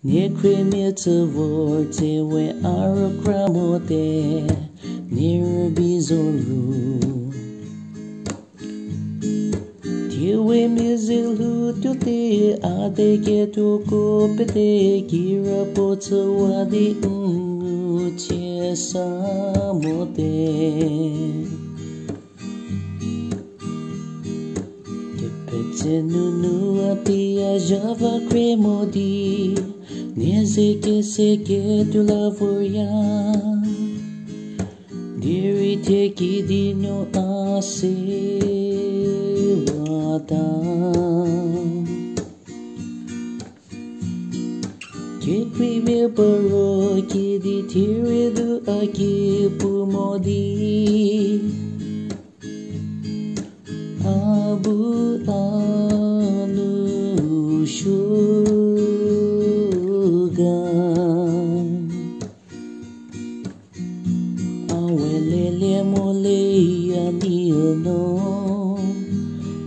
Near creamy to vorte we are cramote near bizoru. Tiwe mizilu to te adeke to kopete kira poto wadi che samote. Nunu atia java cremodi Neze que se que tu lavoria Diri te ki dino ase wata Que prive paro ki di tiri du aki pumodi Abu Anu Shugan Awelele mole aniono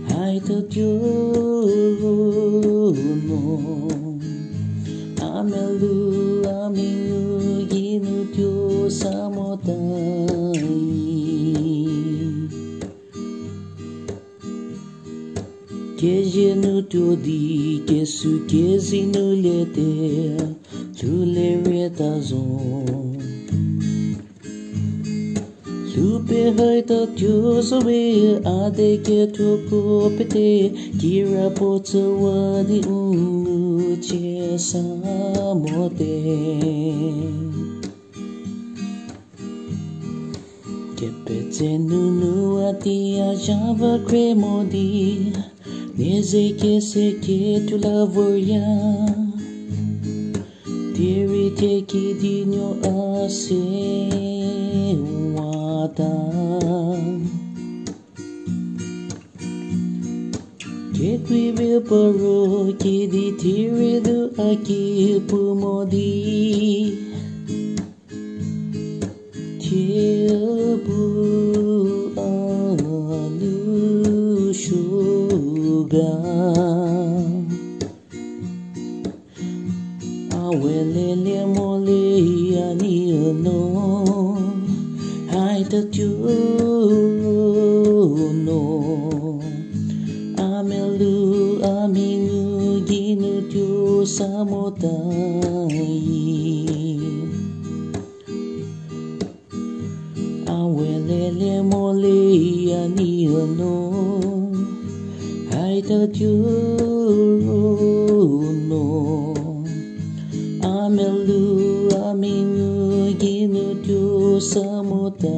Haita no Amelu aminu ginu tyo samotai Que je nu to di que su que zinu lete tu le retazon Lupe haita tyo sobe ade que tu kopete kira poto wadi che samote Que pete nunu atia java cremodi Neze que se que tu lavoria Diri te ki dino ase wata Que quive paro ki di tiri du aki pumodi Tiabu alu Awelele mole aniono Haita no Amelu aminu ginu tyo samotai Awelele mole aniono Haita no Amelu aminu ginu tyo samotai